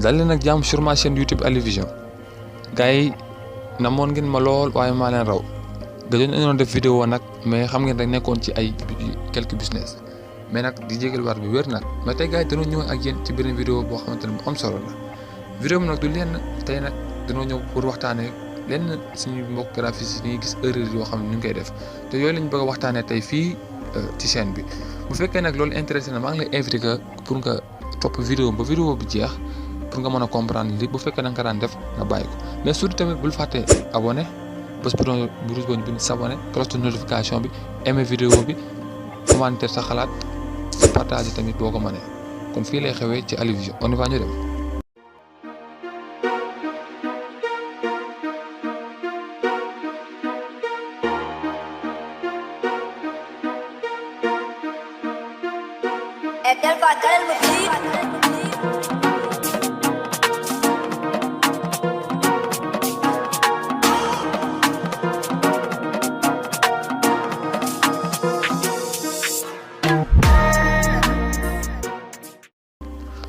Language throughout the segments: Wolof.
dal leen nag jàmm sur ma chaîne YouTube Ali Vision gars yi namoon ngeen ma lool waaye maa leen raw gëjoon nañu def vidéo nag mais xam ngeen rek nekkoon ci ay quelques business mais nag di jégal war bi wér nag mais tey gars yi dañoo ñëw ak yéen ci beneen vidéo boo xamante ne bu am solo la vidéo bi nag du lenn tey nag dañoo ñëw pour waxtaanee lenn suñu mbokk graphiste yi ñuy gis erreur yoo xam ne ñu ngi koy def te yooyu lañ bëgg a waxtaanee tey fii ci chaîne bi bu fekkee nag loolu intéressé na maa ngi lay invité que pour nga topp vidéo ba vidéo bi jeex pour nga mën a comprendre li bu fekkee da nga ko daan def nga bàyyi ko mais surtout tamit bul fàtte abonné bés bu rouge bi s'abonné cloche de notification bi aimé vidéo bi commentaire sa xalaat partage tamit boo ko mënee kon fii lay xewee ci Ali Vision on y va ñu dem.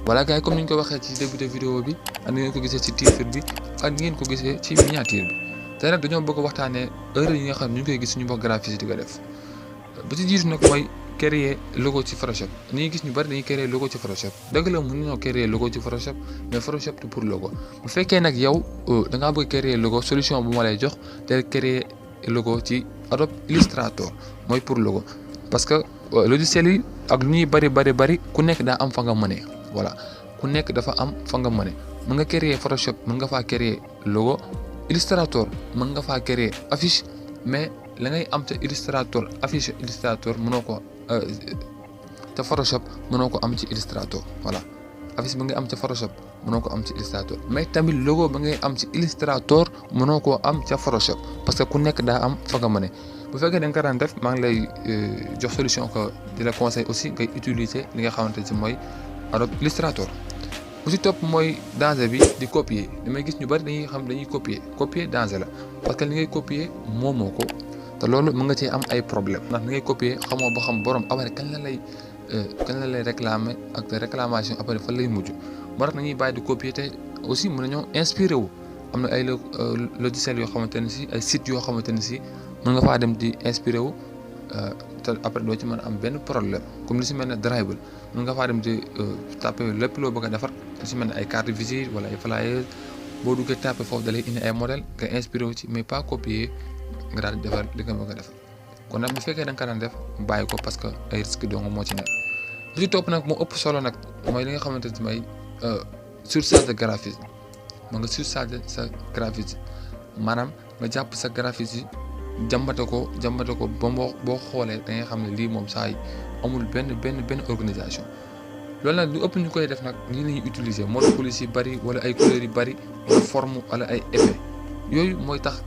voilà gars yi comme ni ñu ko waxee ci début de vidéo bi ak ni ngeen ko gisee ci titre bi ak ni ngeen ko gisee ci miniature bi tey nag dañoo bëgg a waxtaanee erreur yi nga xam ne ñu ngi koy gis suñu mbokk graphiste di ko def ba ci jiitu nag mooy créer logo ci Photoshop ni ñuy gis ñu bari dañuy créer logo ci Photoshop dëgg la mën nañoo créer logo ci Photoshop mais Photoshop du pour logo bu fekkee nag yow da ngaa bëgg créer logo solution bu ma lay jox te créer logo ci Adobe Illustrator mooy pour logo parce que logiciel yi ak lu ñuy bari ku nekk daa am fa nga mënee. voilà ku nekk dafa am fa nga mëne mën nga créer Photoshop mën nga faa créer logo Illustrator mën nga faa créer affiche mais la ngay am ca Illustrator affiche Illustrator mënoo ko ca Photoshop mënoo ko am ci Illustrator voilà affiche ba ngay am ca Photoshop mënoo ko am ci Illustrator mais tamit logo ba ngay am ci Illustrator mënoo koo am ca Photoshop parce que ku nekk daa am fa nga mëne bu fekkee da nga ko daan def maa ngi lay jox solution que di la conseil aussi ngay utiliser li nga xamante ne mooy Adobe Illustrator bu ci topp mooy danger bi di copier damay gis ñu bari dañuy copier danger la parce que li ngay copier moomoo ko te loolu mën nga cee am ay problème ndax li ngay copier xamoo ba xam borom après kañ la lay réclamer ak réclamation après fan lay mujj moo tax nañuy bàyyi di copier te aussi mën nañoo inspiré wu am na ay logiciels yoo xamante ne si ay sites yoo xamante ne si mën nga faa dem di inspiré wu te après doo ci mën a am benn problème comme li si mel ne Dribbble mën nga faa dem di tapé lépp loo bëgg a defar li si mel ne ay carte visite wala ay flyers boo duggee tapé foofu da lay indi ay modèle nga inspiré wu ci mais pas copier nga daal di defar li nga bëgg a defar kon nag bu fekkee da nga ko daan def bàyyi ko parce que ay risque dong moo ci nekk. lu ci topp nag moo ëpp solo nag mooy li nga xamante ne mooy surcharge de graphisme ma nga surcharge sa graphisme maanaam nga jàpp sa graphisme jàmbate ko ba boo xoolee da ngay xam ne lii moom saa yi amul benn organisation loolu nag lu ëpp ñu koy def nag nii la ñuy utiliser mode police yi bari wala ay couleurs yi bari wala forme wala ay effet yooyu mooy tax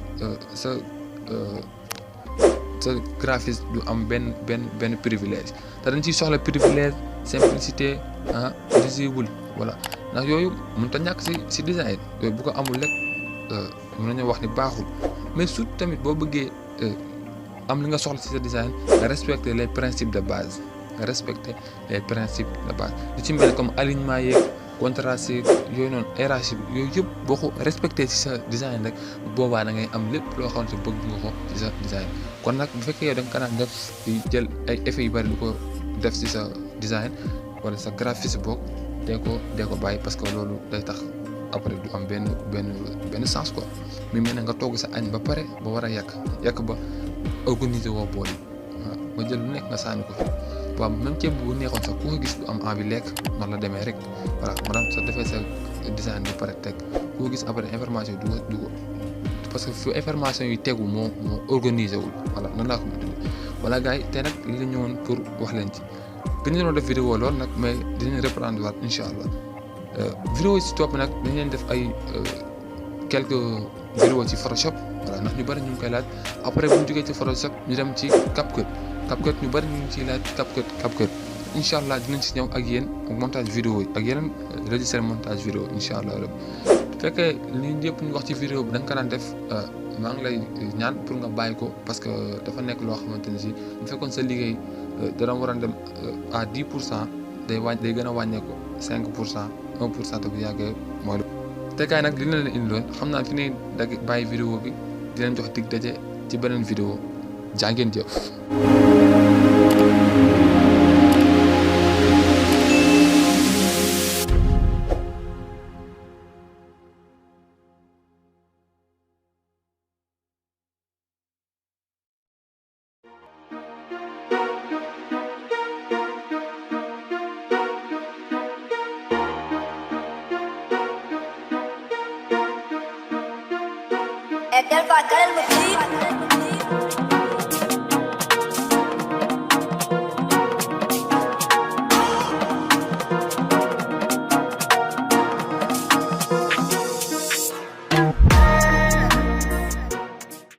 sa graphisme du am benn privilège te dañ ciy soxla privilège simplicité visible voilà ndax yooyu mënut a ñàkk si design yooyu bu ko amul rek mën nañoo wax ni baaxul mais surtout tamit boo bëggee am li nga soxla ci sa design nga respecter les principes de base li ci mel comme alignement yeeg contraste yooyu noonu RH bi yooyu yëpp boo ko respecté ci sa design rek boobaa da ngay am lépp loo xamante ne bëgg nga ko ci sa design kon nag bu fekkee yow da nga ko daan def di jël ay effets yu bari di ko def ci sa design wala sa graphisme boog dee ko bàyyi parce que loolu day tax après du am benn sens quoi mi mel ne nga togg sa añ ba pare ba war a yàq ba organiser woo bool yi waaw nga jël lu nekk nga sànni ko fi waaw même ceeb bu neexoon sax ku ko gis du am envie lekk noonu la demee rek voilà maanaam soo defee sa design ba pare teg ku ko gis après information yi du ko parce que fu information yi tegu moo organiser wul voilà noonu laa ko mën a tuddee voilà gars yi tey nag li la ñëwoon pour wax leen ci gën leen doon def vidéo lool nag mais dinañ reprendre waat incha allah. vidéo yi si topp nag dañ leen def ay quelques vidéos ci Photoshop voilà ndax ñu bari ñu ngi koy laaj après bu ñu jógee ci Photoshop ñu dem ci CapCut ñu bari ñu ngi ciy laaj CapCut incha allah dinañ si ñëw ak yéen ak montage vidéo yi ak yeneen logiciel montage vidéo incha allah bu fekkee li yëpp ñu wax ci vidéo bi da nga ko daan def maa ngi lay ñaan pour nga bàyyi ko parce que dafa nekk loo xamante ne si bu fekkoon sa liggéey dana war a dem à 10% day gën a wàññeeku 5% 1% bu yàggee mooy te kaay nag dina leen indiloon xam naa fi ne dag bàyyi vidéo bi di leen jox dig daje ci beneen vidéo jaa ngeen jëf. Airtel Pacal El